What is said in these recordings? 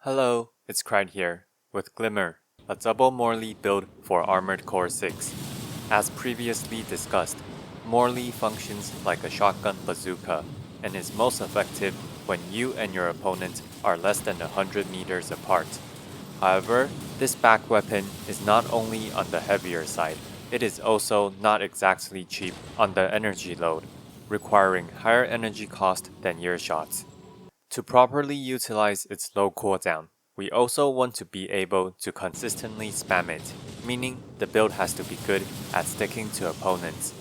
Hello, it's Cried here, with Glimmer, a double Morley build for Armored Core 6. As previously discussed, Morley functions like a shotgun bazooka, and is most effective when you and your opponent are less than 100 meters apart. However, this back weapon is not only on the heavier side, it is also not exactly cheap on the energy load, requiring higher energy cost than earshots. To properly utilize its low cooldown, we also want to be able to consistently spam it, meaning the build has to be good at sticking to opponents.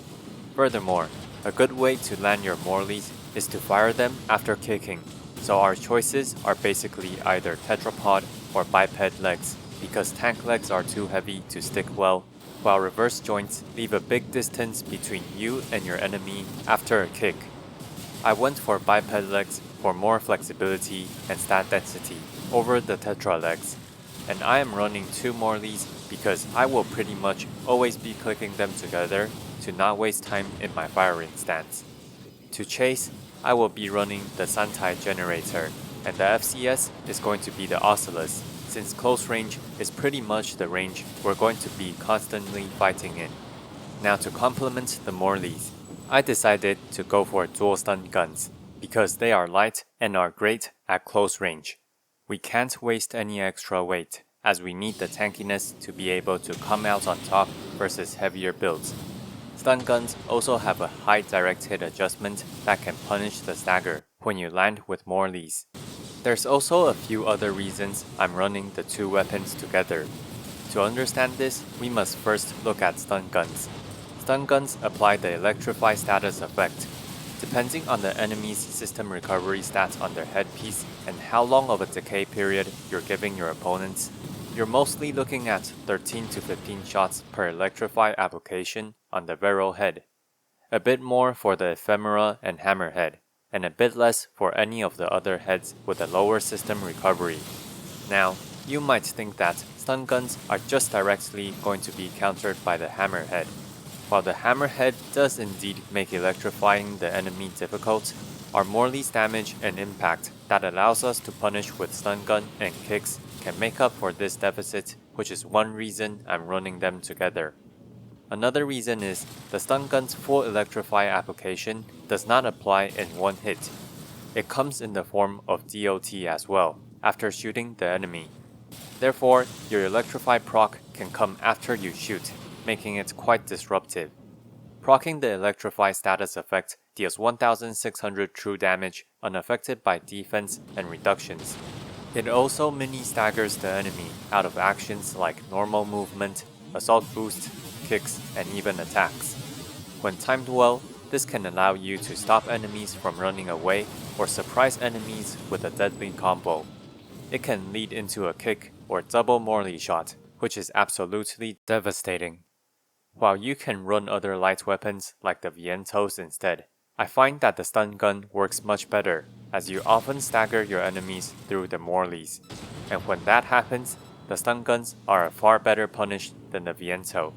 Furthermore, a good way to land your Morleys is to fire them after kicking, so our choices are basically either tetrapod or biped legs, because tank legs are too heavy to stick well, while reverse joints leave a big distance between you and your enemy after a kick. I went for biped legs for more flexibility and stat density over the tetra legs, and I am running 2 Morleys because I will pretty much always be clicking them together to not waste time in my firing stance. To chase, I will be running the Santai generator, and the FCS is going to be the Oculus, since close range is pretty much the range we're going to be constantly fighting in. Now to complement the Morleys, I decided to go for dual stun guns, because they are light and are great at close range. We can't waste any extra weight, as we need the tankiness to be able to come out on top versus heavier builds. Stun guns also have a high direct hit adjustment that can punish the stagger when you land with Morleys. There's also a few other reasons I'm running the 2 weapons together. To understand this, we must first look at stun guns. Stun guns apply the electrify status effect. Depending on the enemy's system recovery stats on their headpiece and how long of a decay period you're giving your opponents, you're mostly looking at 13 to 15 shots per electrify application on the Vero head, a bit more for the ephemera and hammerhead, and a bit less for any of the other heads with a lower system recovery. Now, you might think that stun guns are just directly going to be countered by the hammerhead. While the hammerhead does indeed make electrifying the enemy difficult, our Morley's damage and impact that allows us to punish with stun gun and kicks can make up for this deficit, which is one reason I'm running them together. Another reason is the stun gun's full electrify application does not apply in one hit. It comes in the form of DOT as well, after shooting the enemy. Therefore, your electrify proc can come after you shoot, making it quite disruptive. Proccing the electrify status effect deals 1600 true damage unaffected by defense and reductions. It also mini staggers the enemy out of actions like normal movement, assault boost, kicks, and even attacks. When timed well, this can allow you to stop enemies from running away or surprise enemies with a deadly combo. It can lead into a kick or double Morley shot, which is absolutely devastating. While you can run other light weapons like the Vientos instead, I find that the stun gun works much better, as you often stagger your enemies through the Morleys, and when that happens, the stun guns are a far better punish than the Viento.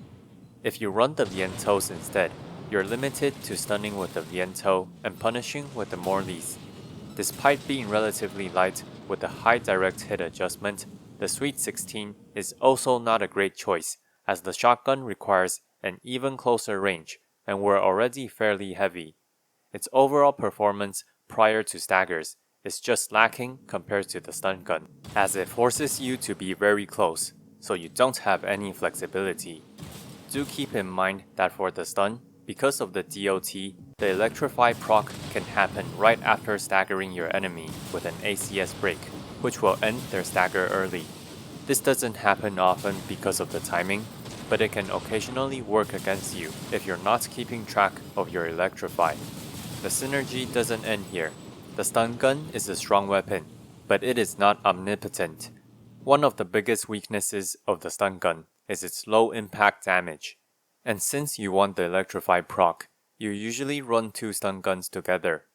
If you run the Vientos instead, you're limited to stunning with the Viento and punishing with the Morleys. Despite being relatively light with a high direct hit adjustment, the Sweet 16 is also not a great choice, as the shotgun requires an even closer range, and we're already fairly heavy. Its overall performance prior to staggers is just lacking compared to the stun gun, as it forces you to be very close, so you don't have any flexibility. Do keep in mind that for the stun, because of the DOT, the electrify proc can happen right after staggering your enemy with an ACS break, which will end their stagger early. This doesn't happen often because of the timing, but it can occasionally work against you if you're not keeping track of your electrify. The synergy doesn't end here. The stun gun is a strong weapon, but it is not omnipotent. One of the biggest weaknesses of the stun gun is its low impact damage. And since you want the electrify proc, you usually run 2 stun guns together.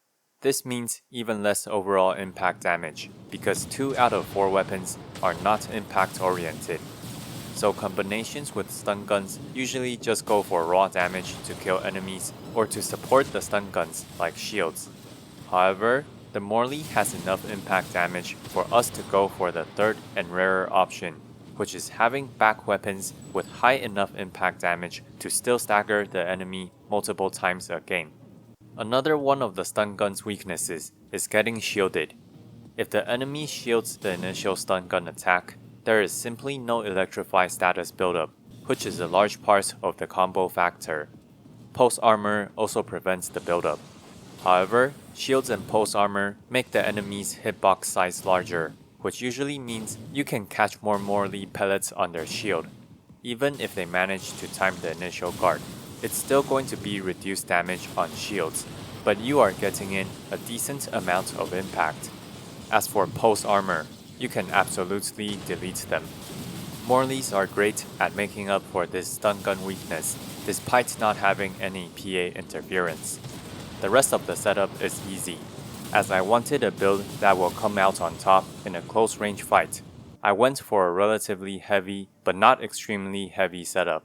This means even less overall impact damage, because 2 out of 4 weapons are not impact oriented. So combinations with stun guns usually just go for raw damage to kill enemies or to support the stun guns like shields. However, The Morley has enough impact damage for us to go for the third and rarer option, which is having back weapons with high enough impact damage to still stagger the enemy multiple times a game. Another one of the stun gun's weaknesses is getting shielded. If the enemy shields the initial stun gun attack, there is simply no electrify status buildup, which is a large part of the combo factor. Pulse armor also prevents the buildup. However, shields and pulse armor make the enemy's hitbox size larger, which usually means you can catch more Morley pellets on their shield. Even if they manage to time the initial guard, it's still going to be reduced damage on shields, but you are getting in a decent amount of impact. As for pulse armor, you can absolutely delete them. Morleys are great at making up for this stun gun weakness, despite not having any PA interference. The rest of the setup is easy, as I wanted a build that will come out on top in a close range fight. I went for a relatively heavy but not extremely heavy setup.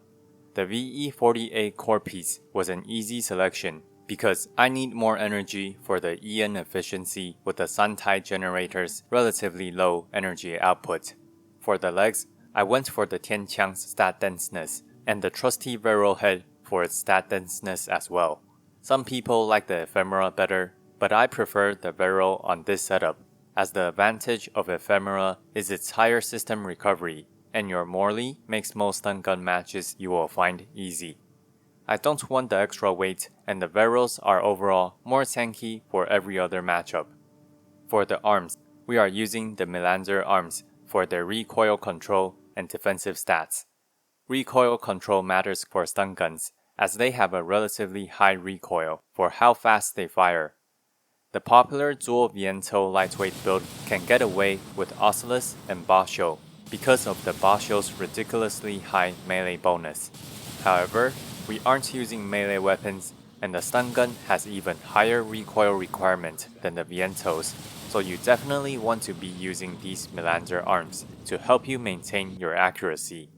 The VE48 core piece was an easy selection because I need more energy for the EN efficiency with the Santai generator's relatively low energy output. For the legs, I went for the Tianqiang's stat denseness and the trusty Viral head for its stat denseness as well. Some people like the Ephemera better, but I prefer the Viral on this setup, as the advantage of Ephemera is its higher system recovery, and your Morley makes most stun gun matches you will find easy. I don't want the extra weight, and the Virals are overall more tanky for every other matchup. For the arms, we are using the Melander arms for their recoil control and defensive stats. Recoil control matters for stun guns, as they have a relatively high recoil for how fast they fire. The popular dual Viento lightweight build can get away with Oculus and Basho because of the Basho's ridiculously high melee bonus. However, we aren't using melee weapons, and the stun gun has even higher recoil requirement than the Vientos, so you definitely want to be using these Melander arms to help you maintain your accuracy.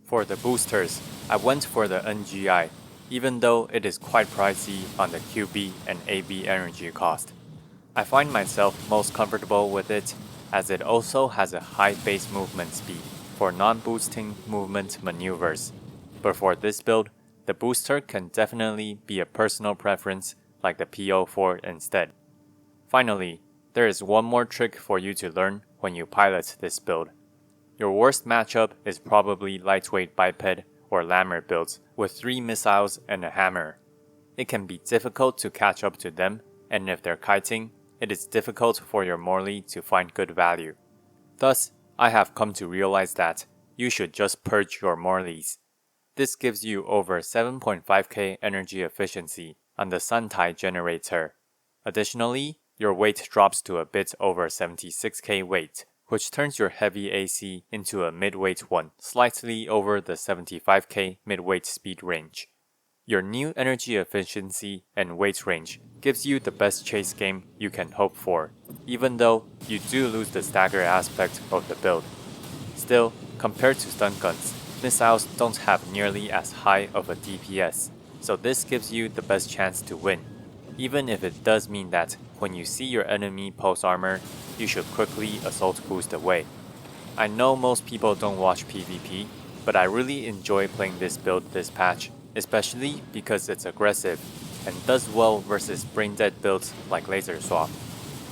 For the boosters, I went for the NGI, even though it is quite pricey on the QB and AB energy cost. I find myself most comfortable with it, as it also has a high base movement speed for non-boosting movement maneuvers. But for this build, the booster can definitely be a personal preference like the PO4 instead. Finally, there is one more trick for you to learn when you pilot this build. Your worst matchup is probably lightweight biped or lammer builds with 3 missiles and a hammer. It can be difficult to catch up to them, and if they're kiting, it is difficult for your Morley to find good value. Thus, I have come to realize that you should just purge your Morleys. This gives you over 7.5k energy efficiency on the Santai generator. Additionally, your weight drops to a bit over 76k weight, which turns your heavy AC into a mid-weight one, slightly over the 75k mid-weight speed range. Your new energy efficiency and weight range gives you the best chase game you can hope for, even though you do lose the stagger aspect of the build. Still, compared to stun guns, missiles don't have nearly as high of a DPS, so this gives you the best chance to win, even if it does mean that when you see your enemy pulse armor, you should quickly assault boost away. I know most people don't watch PvP, but I really enjoy playing this build this patch, especially because it's aggressive and does well versus brain-dead builds like Laser Swap.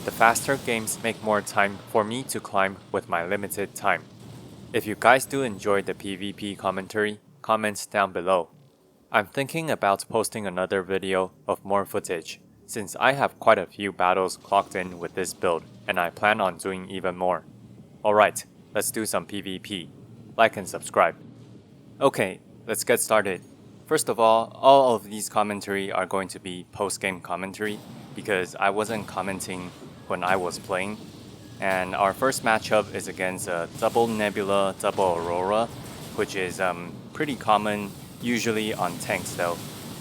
The faster games make more time for me to climb with my limited time. If you guys do enjoy the PvP commentary, comment down below. I'm thinking about posting another video of more footage, since I have quite a few battles clocked in with this build, and I plan on doing even more. Alright, let's do some PvP. Like and subscribe. Okay, let's get started. First of all of these commentary are going to be post-game commentary, because I wasn't commenting when I was playing. And our first matchup is against a double Nebula, double Aurora, which is pretty common usually on tanks though.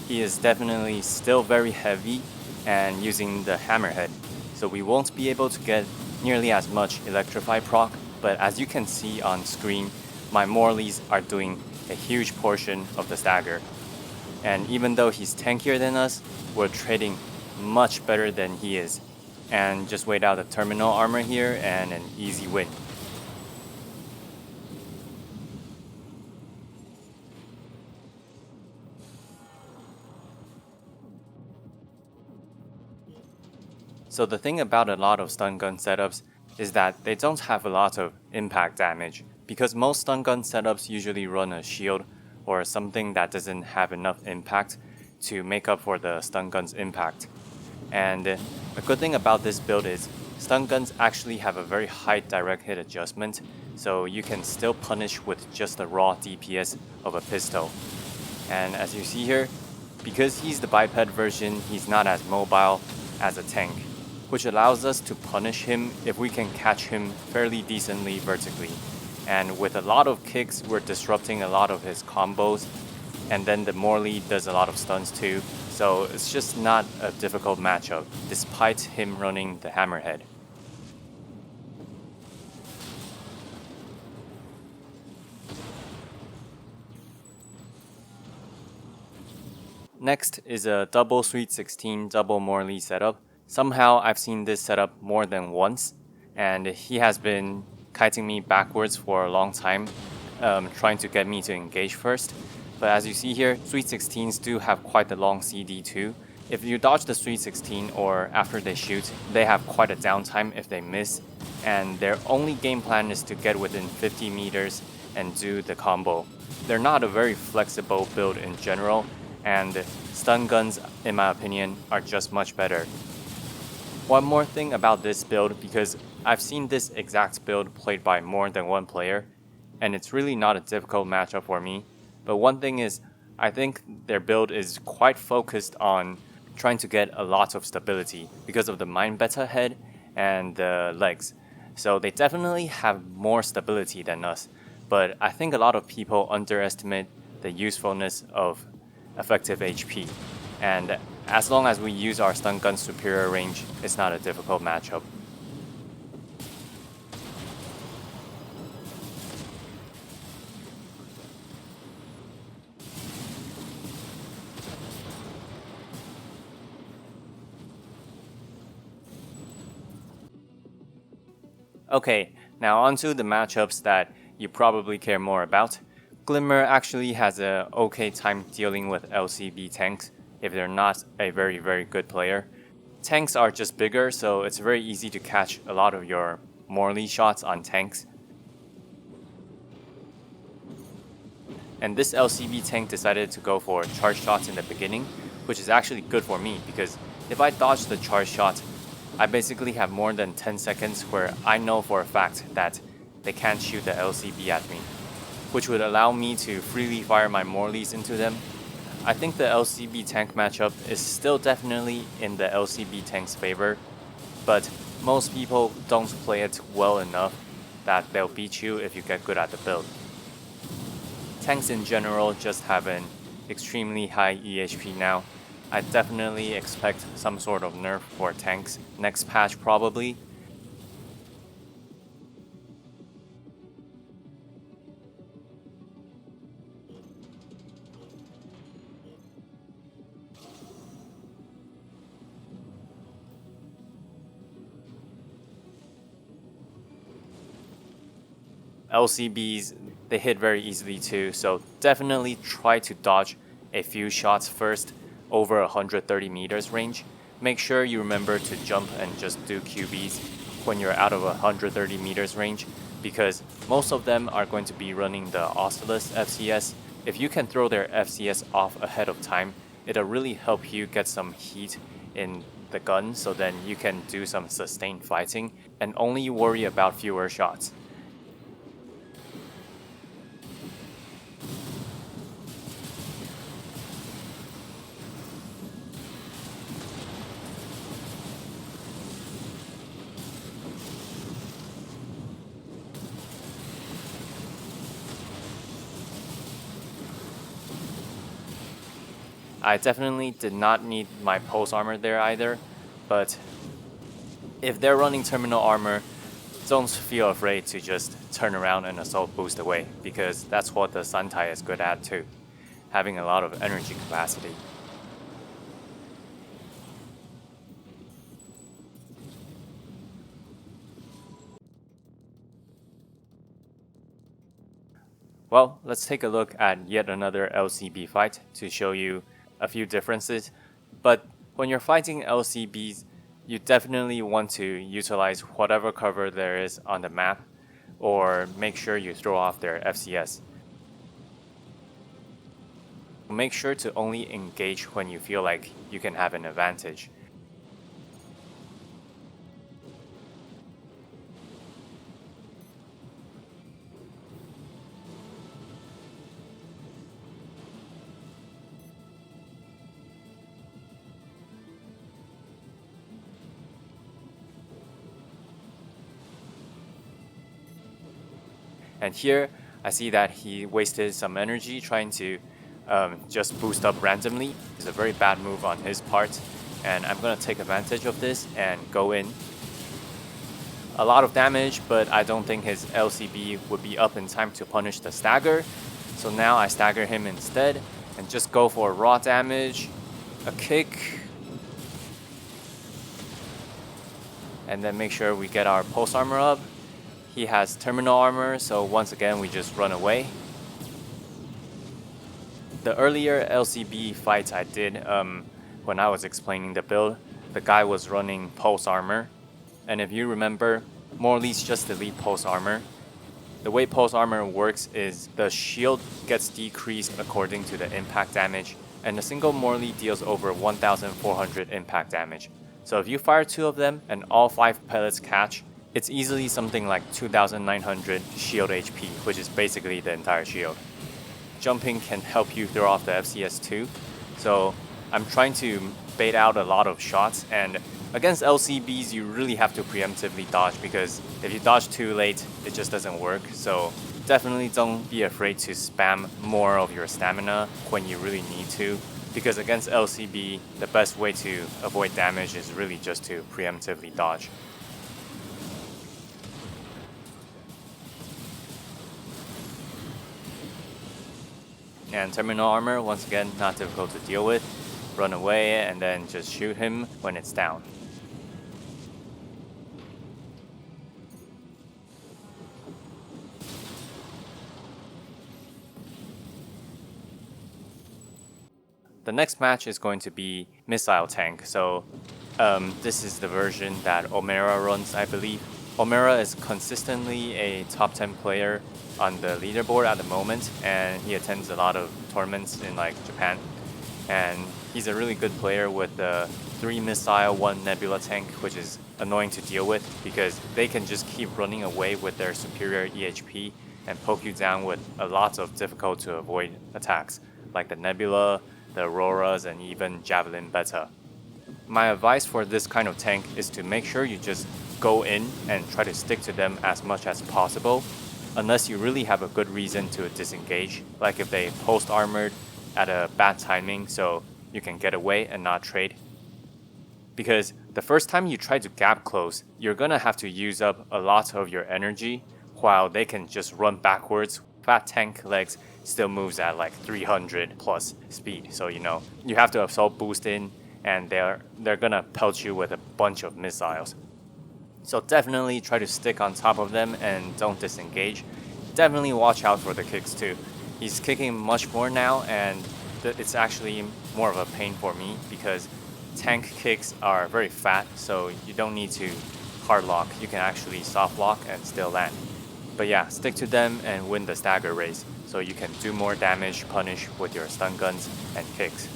He is definitely still very heavy and using the hammerhead, so we won't be able to get nearly as much electrify proc, but as you can see on screen, my Morleys are doing a huge portion of the stagger. And even though he's tankier than us, we're trading much better than he is. and just wait out the terminal armor here and an easy win. So the thing about a lot of stun gun setups is that they don't have a lot of impact damage, because most stun gun setups usually run a shield or something that doesn't have enough impact to make up for the stun gun's impact. And a good thing about this build is stun guns actually have a very high direct hit adjustment, so you can still punish with just the raw DPS of a pistol. And as you see here, because he's the biped version, he's not as mobile as a tank, which allows us to punish him if we can catch him fairly decently vertically. And with a lot of kicks, we're disrupting a lot of his combos, and then the Morley does a lot of stuns too, so it's just not a difficult matchup, despite him running the Hammerhead. Next is a double Sweet 16 double Morley setup. Somehow I've seen this setup more than once, and he has been kiting me backwards for a long time, trying to get me to engage first. But as you see here, Sweet 16s do have quite a long CD too. If you dodge the Sweet 16 or after they shoot, they have quite a downtime if they miss, and their only game plan is to get within 50 meters and do the combo. They're not a very flexible build in general, and stun guns, in my opinion, are just much better. One more thing about this build, because I've seen this exact build played by more than one player, and it's really not a difficult matchup for me. But one thing is, I think their build is quite focused on trying to get a lot of stability because of the Mind Beta head and the legs. So they definitely have more stability than us, but I think a lot of people underestimate the usefulness of effective HP. And as long as we use our stun gun's superior range, it's not a difficult matchup. Okay, now onto the matchups that you probably care more about. Glimmer actually has a okay time dealing with LCB tanks if they're not a very good player. Tanks are just bigger, so it's very easy to catch a lot of your Morley shots on tanks. And this LCB tank decided to go for charge shots in the beginning, which is actually good for me, because if I dodge the charge shot, I basically have more than 10 seconds where I know for a fact that they can't shoot the LCB at me, which would allow me to freely fire my Morleys into them. I think the LCB tank matchup is still definitely in the LCB tank's favor, but most people don't play it well enough that they'll beat you if you get good at the build. Tanks in general just have an extremely high EHP now. I definitely expect some sort of nerf for tanks next patch probably. LCBs, they hit very easily too, so definitely try to dodge a few shots first over 130 meters range. Make sure you remember to jump and just do QBs when you're out of 130 meters range, because most of them are going to be running the Oscillus FCS. If you can throw their FCS off ahead of time, it'll really help you get some heat in the gun, so then you can do some sustained fighting and only worry about fewer shots. I definitely did not need my pulse armor there either, but if they're running terminal armor, don't feel afraid to just turn around and assault boost away, because that's what the Santai is good at too, having a lot of energy capacity. Well, let's take a look at yet another LCB fight to show you a few differences. But when you're fighting LCBs, you definitely want to utilize whatever cover there is on the map, or make sure you throw off their FCS. Make sure to only engage when you feel like you can have an advantage. And here, I see that he wasted some energy trying to just boost up randomly. It's a very bad move on his part, and I'm gonna take advantage of this and go in. A lot of damage, but I don't think his LCB would be up in time to punish the stagger. So now I stagger him instead and just go for raw damage, a kick, and then make sure we get our pulse armor up. He has terminal armor, so once again we just run away. The earlier LCB fights I did when I was explaining the build, the guy was running pulse armor. And if you remember, Morley's just delete pulse armor. The way pulse armor works is the shield gets decreased according to the impact damage, and a single Morley deals over 1400 impact damage. So if you fire 2 of them and all 5 pellets catch, it's easily something like 2900 shield HP, which is basically the entire shield. Jumping can help you throw off the FCS too, so I'm trying to bait out a lot of shots, and against LCBs you really have to preemptively dodge, because if you dodge too late, it just doesn't work. So definitely don't be afraid to spam more of your stamina when you really need to, because against LCB, the best way to avoid damage is really just to preemptively dodge. And terminal armor, once again, not difficult to deal with. Run away and then just shoot him when it's down. The next match is going to be Missile Tank, so this is the version that Omera runs, I believe. Omera is consistently a top 10 player on the leaderboard at the moment, and he attends a lot of tournaments in like Japan. And he's a really good player with the 3 missile, 1 Nebula tank, which is annoying to deal with because they can just keep running away with their superior EHP and poke you down with a lot of difficult to avoid attacks, like the Nebula, the Auroras, and even Javelin Beta. My advice for this kind of tank is to make sure you just go in and try to stick to them as much as possible, unless you really have a good reason to disengage, like if they post armored at a bad timing so you can get away and not trade. Because the first time you try to gap close, you're gonna have to use up a lot of your energy while they can just run backwards. Fat tank legs still moves at like 300 plus speed, so you have to assault boost in, and they're gonna pelt you with a bunch of missiles. So definitely try to stick on top of them and don't disengage. Definitely watch out for the kicks too. He's kicking much more now, and it's actually more of a pain for me because tank kicks are very fat, so you don't need to hard lock. You can actually soft lock and still land. But yeah, stick to them and win the stagger race so you can do more damage, punish with your stun guns and kicks.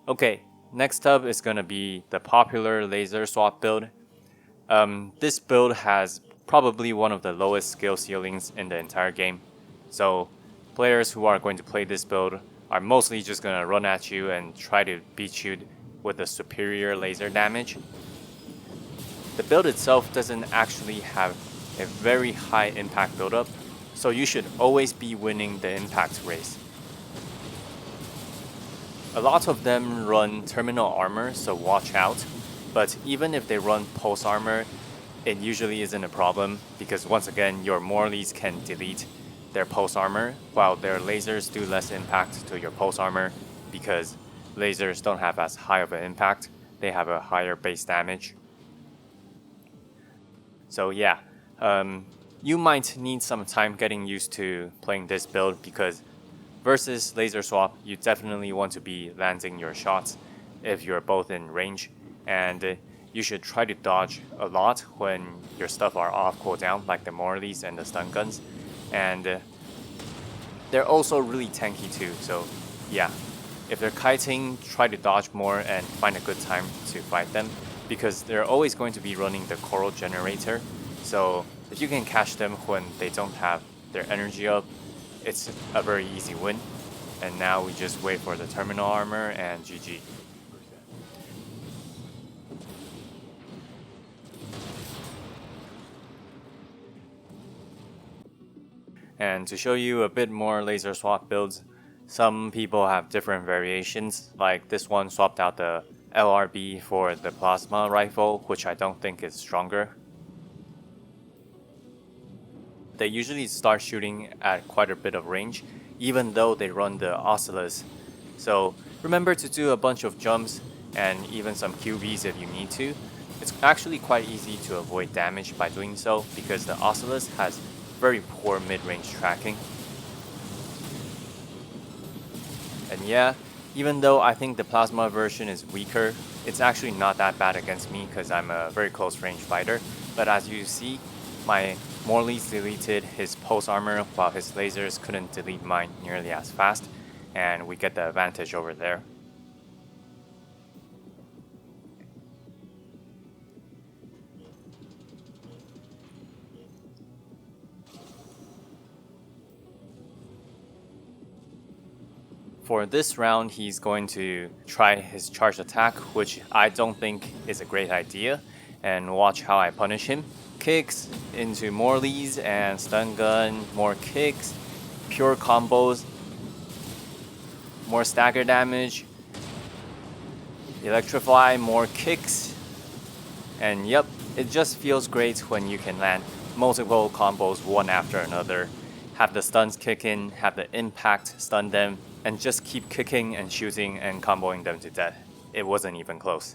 Okay, next up is gonna be the popular laser swap build. This build has probably one of the lowest skill ceilings in the entire game. So players who are going to play this build are mostly just gonna run at you and try to beat you with a superior laser damage. The build itself doesn't actually have a very high impact buildup, so you should always be winning the impact race. A lot of them run terminal armor, so watch out, but even if they run pulse armor, it usually isn't a problem because once again your Morleys can delete their pulse armor while their lasers do less impact to your pulse armor because lasers don't have as high of an impact, they have a higher base damage. So yeah, you might need some time getting used to playing this build because versus laser swap, you definitely want to be landing your shots if you're both in range, and you should try to dodge a lot when your stuff are off cooldown, like the Morleys and the stun guns, and they're also really tanky too, so yeah. If they're kiting, try to dodge more and find a good time to fight them, because they're always going to be running the coral generator, so if you can catch them when they don't have their energy up, it's a very easy win. And now we just wait for the terminal armor and GG. And to show you a bit more laser swap builds, some people have different variations, like this one swapped out the LRB for the plasma rifle, which I don't think is stronger. They usually start shooting at quite a bit of range, even though they run the Oscillus. So remember to do a bunch of jumps and even some QBs if you need to. It's actually quite easy to avoid damage by doing so because the Oscillus has very poor mid-range tracking. And yeah, even though I think the plasma version is weaker, it's actually not that bad against me because I'm a very close range fighter. But as you see, my Morley's deleted his pulse armor while his lasers couldn't delete mine nearly as fast, and we get the advantage over there. For this round, he's going to try his charge attack, which I don't think is a great idea, and watch how I punish him. Kicks into Morleys and stun gun, more kicks, pure combos, more stagger damage, electrify, more kicks, and yep, it just feels great when you can land multiple combos one after another, have the stuns kick in, have the impact stun them, and just keep kicking and shooting and comboing them to death. It wasn't even close.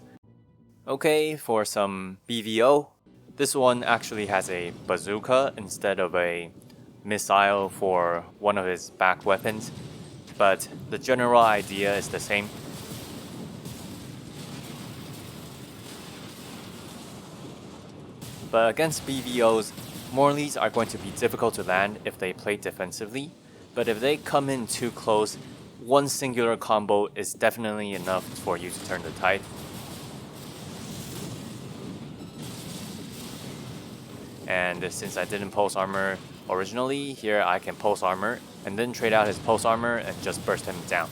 Okay, for some BVO, this one actually has a bazooka instead of a missile for one of his back weapons, but the general idea is the same. But against BVOs, Morleys are going to be difficult to land if they play defensively, but if they come in too close, one singular combo is definitely enough for you to turn the tide. And since I didn't pulse armor originally, here I can pulse armor and then trade out his pulse armor and just burst him down.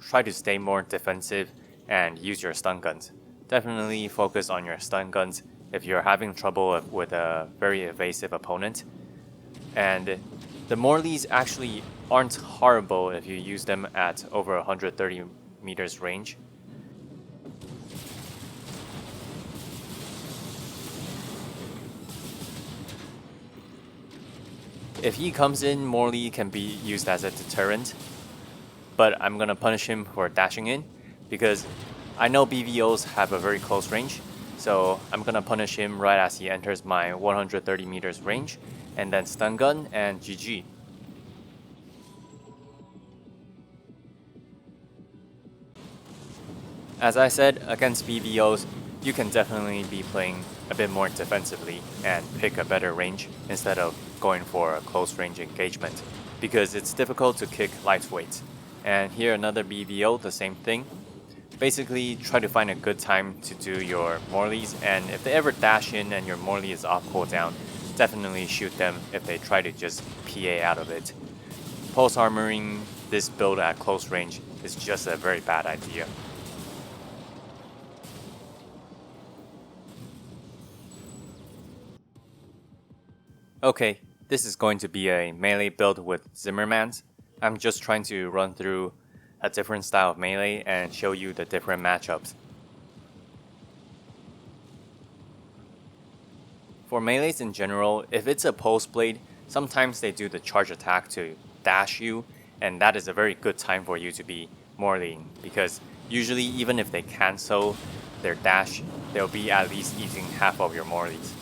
Try to stay more defensive and use your stun guns. Definitely focus on your stun guns if you're having trouble with a very evasive opponent. And the Morleys actually aren't horrible if you use them at over 130 meters range. If he comes in, Morley can be used as a deterrent, but I'm gonna punish him for dashing in because I know BVOs have a very close range, so I'm gonna punish him right as he enters my 130 meters range, and then stun gun and GG. As I said, against BVOs, you can definitely be playing a bit more defensively and pick a better range instead of going for a close range engagement, because it's difficult to kick lightweights. And here another BVO, the same thing. Basically, try to find a good time to do your Morleys, and if they ever dash in and your Morley is off cooldown, definitely shoot them if they try to just PA out of it. Pulse armoring this build at close range is just a very bad idea. Okay, This is going to be a melee build with Zimmermans. I'm just trying to run through a different style of melee and show you the different matchups. For melees in general, if it's a pulse blade, sometimes they do the charge attack to dash you, and that is a very good time for you to be Morleying, because usually even if they cancel their dash, they'll be at least eating half of your Morleys.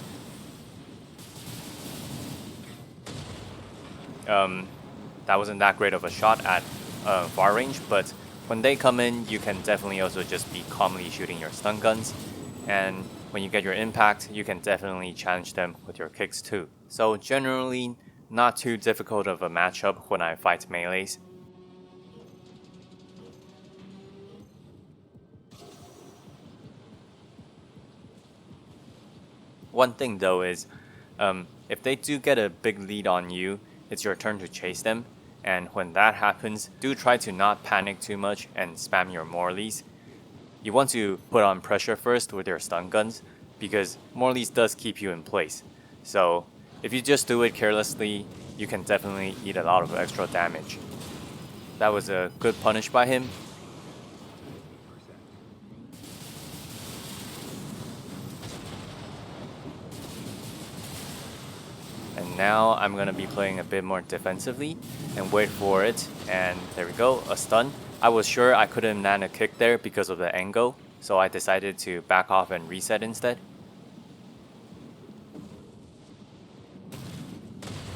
That wasn't that great of a shot at far range, but when they come in, you can definitely also just be calmly shooting your stun guns, and when you get your impact, you can definitely challenge them with your kicks too. So generally, not too difficult of a matchup when I fight melees. One thing though is, if they do get a big lead on you, it's your turn to chase them, and when that happens, do try to not panic too much and spam your Morleys. You want to put on pressure first with your stun guns, because Morleys does keep you in place. So if you just do it carelessly, you can definitely eat a lot of extra damage. That was a good punish by him. And now I'm going to be playing a bit more defensively and wait for it, and there we go, a stun. I was sure I couldn't land a kick there because of the angle, so I decided to back off and reset instead.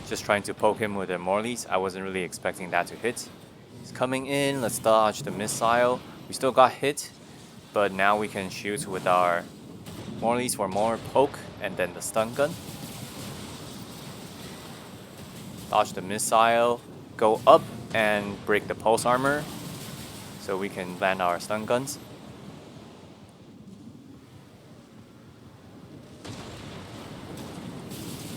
Just trying to poke him with the Morleys. I wasn't really expecting that to hit. He's coming in, let's dodge the missile. We still got hit, but now we can shoot with our Morleys for more poke, and then the stun gun. Dodge the missile, go up and break the pulse armor so we can land our stun guns.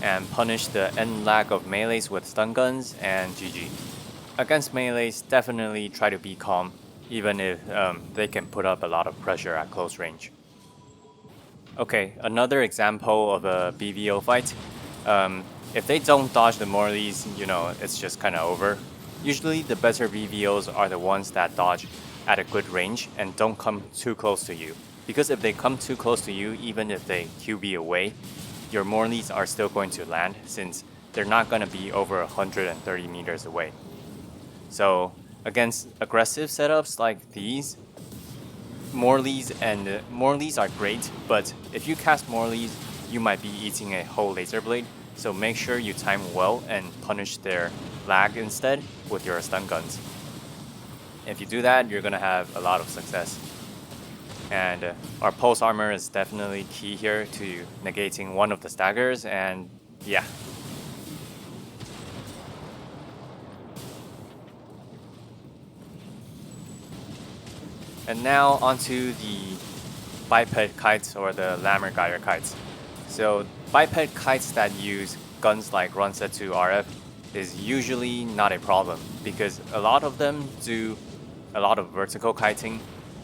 And punish the end lag of melees with stun guns, and GG. Against melees, definitely try to be calm, even if they can put up a lot of pressure at close range. Okay, another example of a BVO fight. If they don't dodge the Morleys, you know, it's just kinda over. Usually the better BVOs are the ones that dodge at a good range and don't come too close to you. Because if they come too close to you, even if they QB away, your Morleys are still going to land, since they're not going to be over 130 meters away. So against aggressive setups like these, Morleys are great, but if you cast Morleys, you might be eating a whole laser blade, so make sure you time well and punish their lag instead with your stun guns. If you do that, you're going to have a lot of success. And our pulse armor is definitely key here to negating one of the staggers, and yeah. And now onto the biped kites or the Lammer Geiger kites. So biped kites that use guns like Runset2 RF is usually not a problem, because a lot of them do a lot of vertical kiting,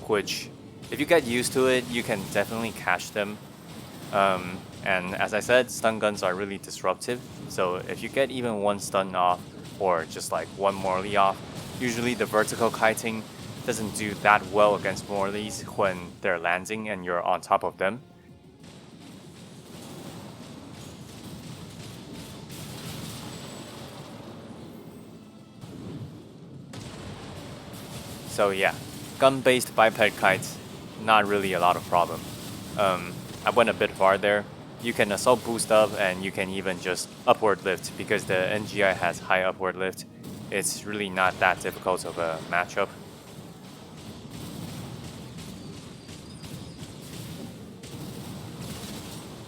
which if you get used to it, you can definitely catch them. And as I said, stun guns are really disruptive, so if you get even one stun off or just like one Morley off, usually the vertical kiting doesn't do that well against Morleys when they're landing and you're on top of them. So yeah, gun-based biped kites, not really a lot of problem. I went a bit farther. You can assault boost up, and you can even just upward lift, because the NGI has high upward lift. It's really not that difficult of a matchup.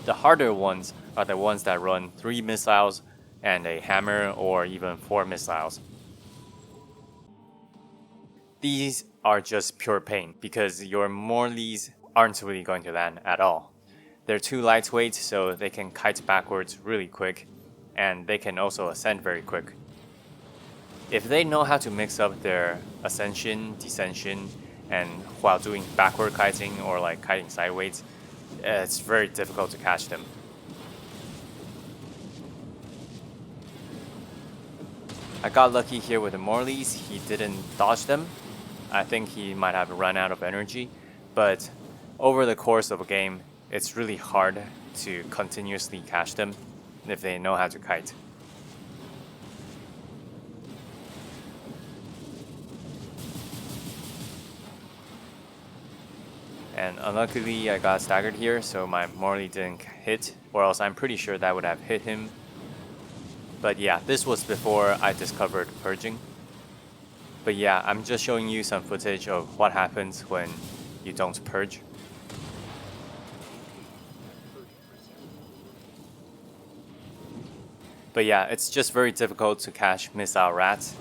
The harder ones are the ones that run 3 missiles and a hammer, or even 4 missiles. These are just pure pain, because your Morleys aren't really going to land at all. They're too lightweight, so they can kite backwards really quick, and they can also ascend very quick. If they know how to mix up their ascension, descension, and while doing backward kiting or like kiting sideways, it's very difficult to catch them. I got lucky here with the Morleys. He didn't dodge them. I think he might have run out of energy, but over the course of a game, it's really hard to continuously catch them if they know how to kite. And unluckily I got staggered here, so my Morley didn't hit, or else I'm pretty sure that would have hit him. But yeah, this was before I discovered purging. But yeah, I'm just showing you some footage of what happens when you don't purge. But yeah, it's just very difficult to catch missile rats.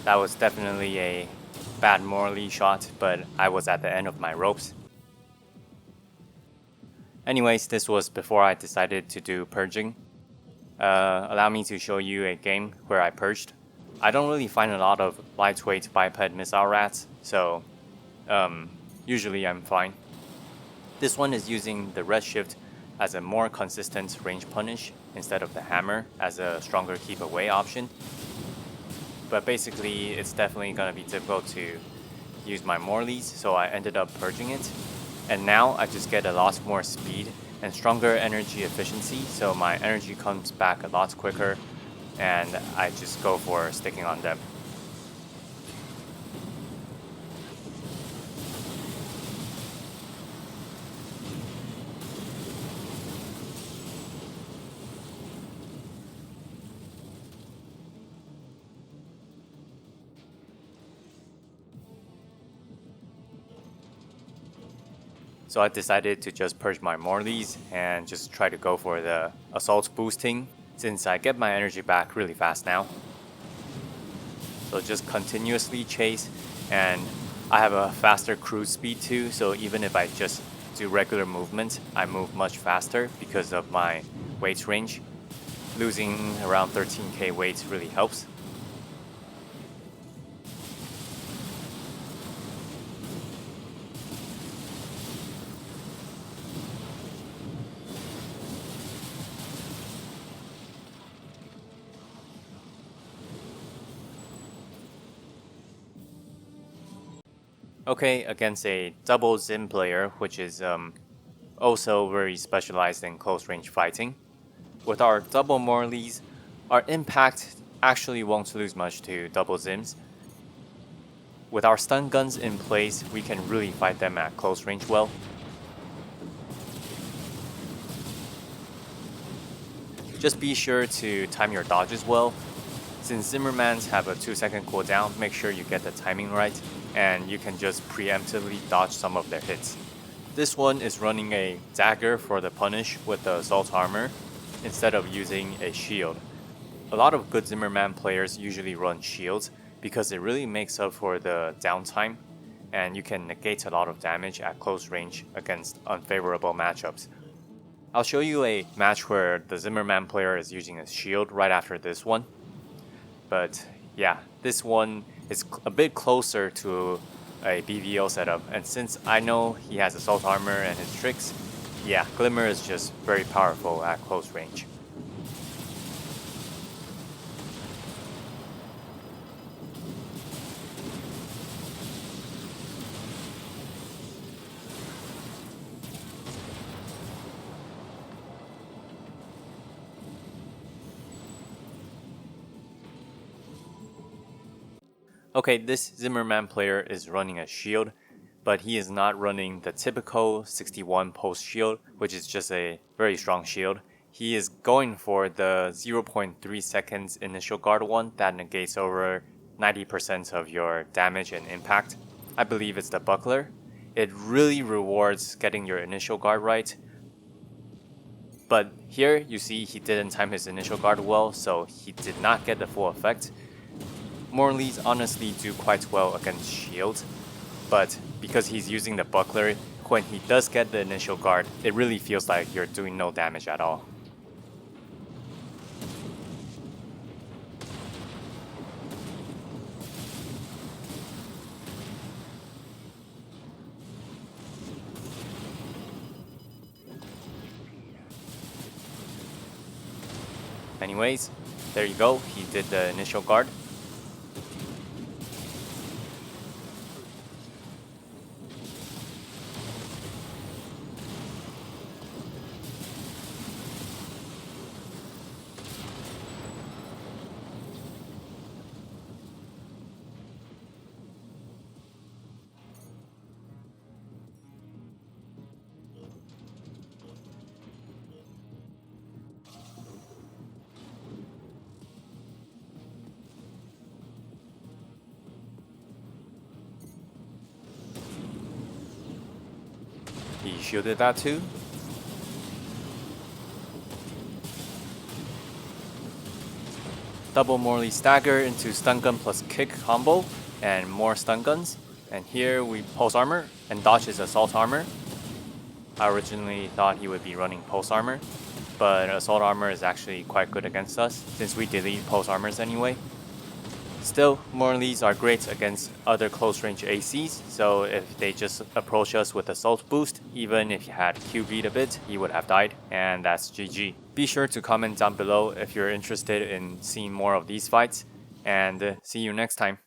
That was definitely a bad Morley shot, but I was at the end of my ropes. Anyways, this was before I decided to do purging. Allow me to show you a game where I purged. I don't really find a lot of lightweight biped missile rats, so usually I'm fine. This one is using the red shift as a more consistent range punish instead of the hammer as a stronger keep away option. But basically, it's definitely gonna be difficult to use my Morleys, so I ended up purging it. And now I just get a lot more speed and stronger energy efficiency, so my energy comes back a lot quicker, and I just go for sticking on them. So I decided to just purge my Morleys and just try to go for the assault boosting, since I get my energy back really fast now. So just continuously chase, and I have a faster cruise speed too, so even if I just do regular movement, I move much faster because of my weight range. Losing around 13k weight really helps. Okay, against a double Zim player, which is also very specialized in close range fighting. With our double Morleys, our impact actually won't lose much to double Zims. With our stun guns in place, we can really fight them at close range well. Just be sure to time your dodges well. Since Zimmermans have a 2-second cooldown, make sure you get the timing right, and you can just preemptively dodge some of their hits. This one is running a dagger for the punish with the assault armor, instead of using a shield. A lot of good Zimmerman players usually run shields, because it really makes up for the downtime, and you can negate a lot of damage at close range against unfavorable matchups. I'll show you a match where the Zimmerman player is using a shield right after this one. But yeah, this one is a bit closer to a BVO setup, and since I know he has assault armor and his tricks, yeah, Glimmer is just very powerful at close range. Okay, this Zimmerman player is running a shield, but he is not running the typical 61 pulse shield, which is just a very strong shield. He is going for the 0.3 seconds initial guard one that negates over 90% of your damage and impact. I believe it's the buckler. It really rewards getting your initial guard right. But here you see he didn't time his initial guard well, so he did not get the full effect. Morleys honestly do quite well against shields, but because he's using the buckler, when he does get the initial guard, it really feels like you're doing no damage at all. Anyways, there you go, he did the initial guard. He shielded that too. Double Morley stagger into stun gun plus kick combo and more stun guns. And here we pulse armor and dodges assault armor. I originally thought he would be running pulse armor, but assault armor is actually quite good against us since we delete pulse armors anyway. Still, Morleys are great against other close range ACs, so if they just approach us with assault boost, even if he had QB'd a bit, he would have died, and that's GG. Be sure to comment down below if you're interested in seeing more of these fights, and see you next time.